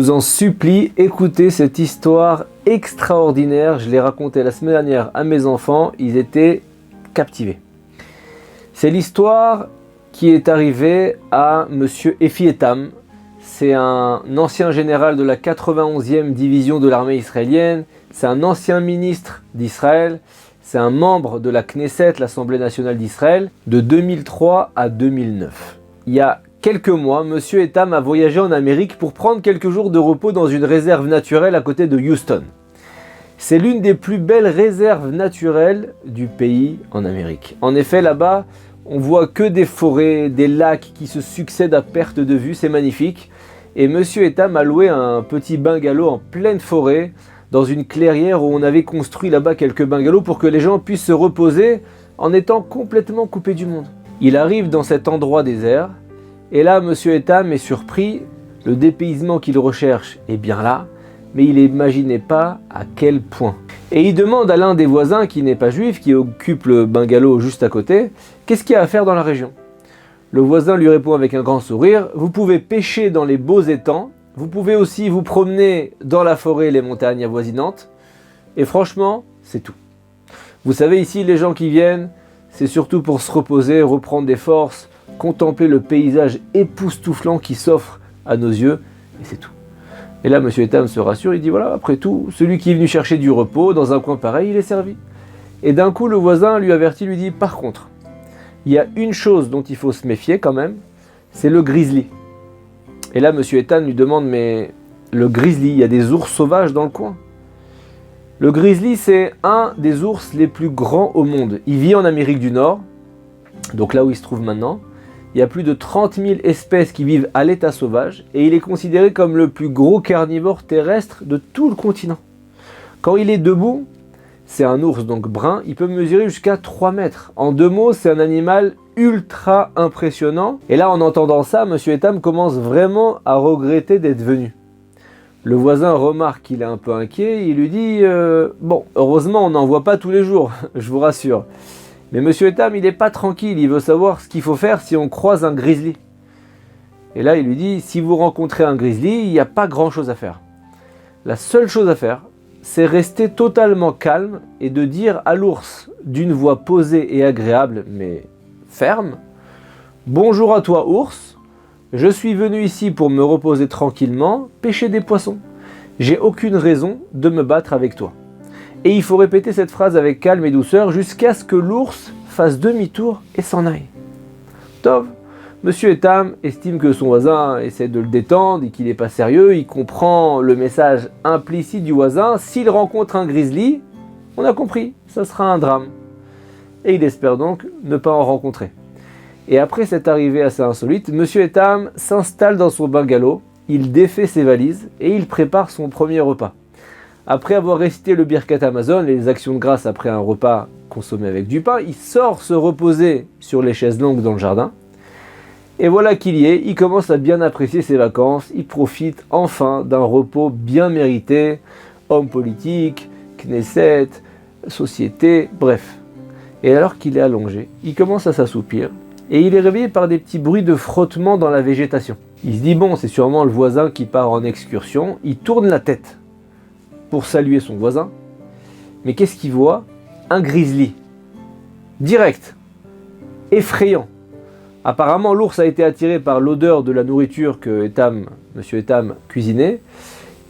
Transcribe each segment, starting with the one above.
vous en supplie, écoutez cette histoire extraordinaire. Je l'ai racontée la semaine dernière à mes enfants, ils étaient captivés. C'est l'histoire qui est arrivée à monsieur Efi Etam. C'est un ancien général de la 91e division de l'armée israélienne. C'est un ancien ministre d'Israël. C'est un membre de la Knesset, l'Assemblée nationale d'Israël, de 2003 à 2009. Il y a quelques mois, monsieur Etam a voyagé en Amérique pour prendre quelques jours de repos dans une réserve naturelle à côté de Houston. C'est l'une des plus belles réserves naturelles du pays en Amérique. En effet, là-bas, on voit que des forêts, des lacs qui se succèdent à perte de vue, c'est magnifique. Et monsieur Etam a loué un petit bungalow en pleine forêt, dans une clairière où on avait construit là-bas quelques bungalows pour que les gens puissent se reposer en étant complètement coupés du monde. Il arrive dans cet endroit désert, et là monsieur Etam est surpris, le dépaysement qu'il recherche est bien là, mais il n'imaginait pas à quel point. Et il demande à l'un des voisins qui n'est pas juif, qui occupe le bungalow juste à côté, qu'est-ce qu'il y a à faire dans la région. Le voisin lui répond avec un grand sourire, vous pouvez pêcher dans les beaux étangs, vous pouvez aussi vous promener dans la forêt et les montagnes avoisinantes, et franchement, c'est tout. Vous savez, ici, les gens qui viennent, c'est surtout pour se reposer, reprendre des forces, contempler le paysage époustouflant qui s'offre à nos yeux, et c'est tout. Et là, monsieur Etam se rassure, il dit voilà, après tout, celui qui est venu chercher du repos dans un coin pareil, il est servi. Et d'un coup, le voisin lui avertit, lui dit par contre, il y a une chose dont il faut se méfier quand même, c'est le grizzly. Et là, monsieur Etam lui demande mais le grizzly, il y a des ours sauvages dans le coin. Le grizzly, c'est un des ours les plus grands au monde. Il vit en Amérique du Nord, donc là où il se trouve maintenant. Il y a plus de 30 000 espèces qui vivent à l'état sauvage et il est considéré comme le plus gros carnivore terrestre de tout le continent. Quand il est debout, c'est un ours donc brun, il peut mesurer jusqu'à 3 mètres. En 2 mots, c'est un animal ultra impressionnant. Et là, en entendant ça, monsieur Etam commence vraiment à regretter d'être venu. Le voisin remarque qu'il est un peu inquiet, il lui dit bon, heureusement, on n'en voit pas tous les jours, je vous rassure. Mais monsieur Etam, il n'est pas tranquille, il veut savoir ce qu'il faut faire si on croise un grizzly. Et là, il lui dit, si vous rencontrez un grizzly, il n'y a pas grand chose à faire. La seule chose à faire, c'est rester totalement calme et de dire à l'ours d'une voix posée et agréable, mais ferme, bonjour à toi ours, je suis venu ici pour me reposer tranquillement, pêcher des poissons. J'ai aucune raison de me battre avec toi. Et il faut répéter cette phrase avec calme et douceur jusqu'à ce que l'ours fasse demi-tour et s'en aille. Tov, monsieur Etam estime que son voisin essaie de le détendre et qu'il n'est pas sérieux. Il comprend le message implicite du voisin. S'il rencontre un grizzly, on a compris, ça sera un drame. Et il espère donc ne pas en rencontrer. Et après cette arrivée assez insolite, monsieur Etam s'installe dans son bungalow, il défait ses valises et il prépare son premier repas. Après avoir récité le Birkat Hamazon, les actions de grâce après un repas consommé avec du pain, il sort se reposer sur les chaises longues dans le jardin. Et voilà qu'il y est, il commence à bien apprécier ses vacances, il profite enfin d'un repos bien mérité, homme politique, Knesset, société, bref. Et alors qu'il est allongé, il commence à s'assoupir et il est réveillé par des petits bruits de frottement dans la végétation. Il se dit bon, c'est sûrement le voisin qui part en excursion, il tourne la tête pour saluer son voisin. Mais qu'est-ce qu'il voit? Un grizzly. Direct. Effrayant. Apparemment, l'ours a été attiré par l'odeur de la nourriture que monsieur Etam cuisinait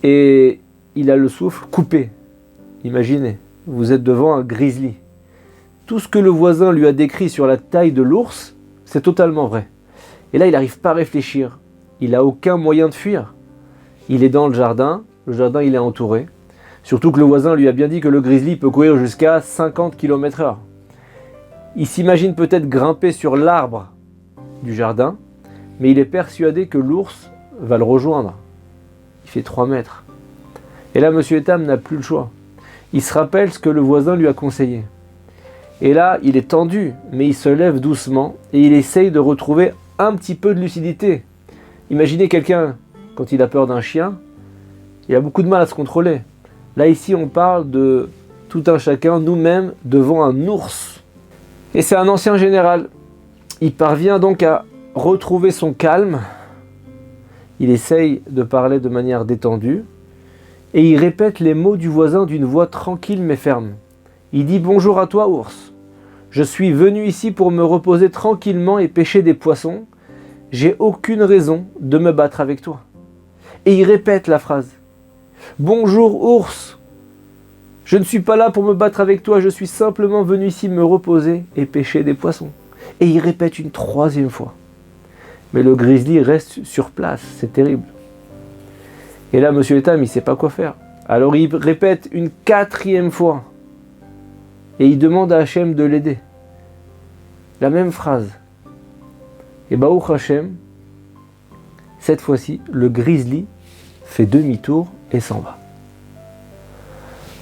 et il a le souffle coupé. Imaginez, vous êtes devant un grizzly. Tout ce que le voisin lui a décrit sur la taille de l'ours, c'est totalement vrai. Et là, il n'arrive pas à réfléchir. Il n'a aucun moyen de fuir. Il est dans le jardin il est entouré. Surtout que le voisin lui a bien dit que le grizzly peut courir jusqu'à 50 km/h. Il s'imagine peut-être grimper sur l'arbre du jardin, mais il est persuadé que l'ours va le rejoindre. Il fait 3 mètres. Et là, monsieur Etam n'a plus le choix. Il se rappelle ce que le voisin lui a conseillé. Et là, il est tendu, mais il se lève doucement et il essaye de retrouver un petit peu de lucidité. Imaginez quelqu'un, quand il a peur d'un chien, il a beaucoup de mal à se contrôler. Là, ici, on parle de tout un chacun, nous-mêmes, devant un ours. Et c'est un ancien général. Il parvient donc à retrouver son calme il essaye de parler de manière détendue et il répète les mots du voisin d'une voix tranquille mais ferme. Il dit « Bonjour à toi, ours. Je suis venu ici pour me reposer tranquillement et pêcher des poissons. J'ai aucune raison de me battre avec toi. » Et il répète la phrase. « Bonjour, ours. Je ne suis pas là pour me battre avec toi, je suis simplement venu ici me reposer et pêcher des poissons. » Et il répète une troisième fois. Mais le grizzly reste sur place, c'est terrible. Et là, monsieur Etam, il ne sait pas quoi faire. Alors il répète une quatrième fois. Et il demande à Hachem de l'aider. La même phrase. Et Baruch Hachem, cette fois-ci, le grizzly fait demi-tour et s'en va.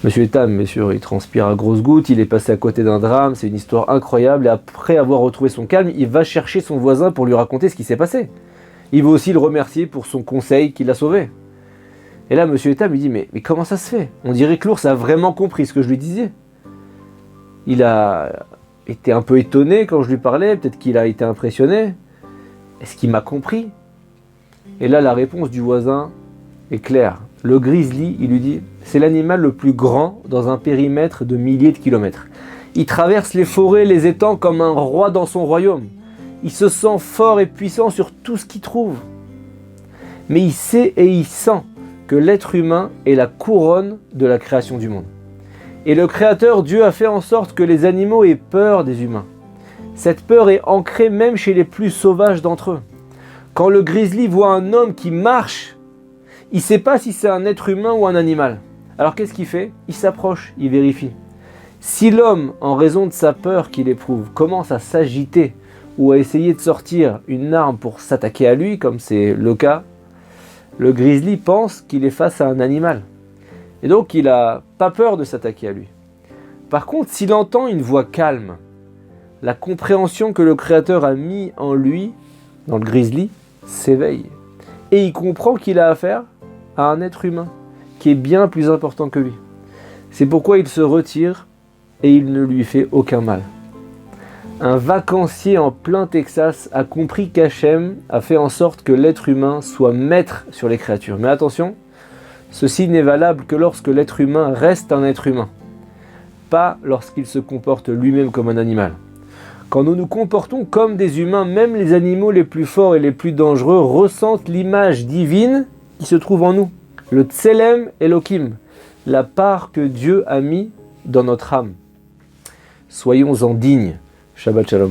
Monsieur Etam, bien sûr, il transpire à grosses gouttes, il est passé à côté d'un drame, c'est une histoire incroyable, et après avoir retrouvé son calme, il va chercher son voisin pour lui raconter ce qui s'est passé. Il va aussi le remercier pour son conseil qui l'a sauvé. Et là, monsieur Etam lui dit, mais comment ça se fait? On dirait que l'ours a vraiment compris ce que je lui disais. Il a été un peu étonné quand je lui parlais, peut-être qu'il a été impressionné. Est-ce qu'il m'a compris? Et là, la réponse du voisin est claire. Le grizzly, il lui dit, c'est l'animal le plus grand dans un périmètre de milliers de kilomètres. Il traverse les forêts, les étangs comme un roi dans son royaume. Il se sent fort et puissant sur tout ce qu'il trouve. Mais il sait et il sent que l'être humain est la couronne de la création du monde. Et le Créateur, Dieu, a fait en sorte que les animaux aient peur des humains. Cette peur est ancrée même chez les plus sauvages d'entre eux. Quand le grizzly voit un homme qui marche, il ne sait pas si c'est un être humain ou un animal. Alors qu'est-ce qu'il fait? Il s'approche, il vérifie. Si l'homme, en raison de sa peur qu'il éprouve, commence à s'agiter ou à essayer de sortir une arme pour s'attaquer à lui, comme c'est le cas, le grizzly pense qu'il est face à un animal. Et donc il n'a pas peur de s'attaquer à lui. Par contre, s'il entend une voix calme, la compréhension que le Créateur a mis en lui, dans le grizzly, s'éveille. Et il comprend qu'il a affaire à un être humain qui est bien plus important que lui. C'est pourquoi il se retire et il ne lui fait aucun mal. Un vacancier en plein Texas a compris qu'Hachem a fait en sorte que l'être humain soit maître sur les créatures. Mais attention, ceci n'est valable que lorsque l'être humain reste un être humain, pas lorsqu'il se comporte lui-même comme un animal. Quand nous nous comportons comme des humains, même les animaux les plus forts et les plus dangereux ressentent l'image divine qui se trouve en nous. Le Tselem Elohim, la part que Dieu a mis dans notre âme. Soyons-en dignes. Shabbat Shalom.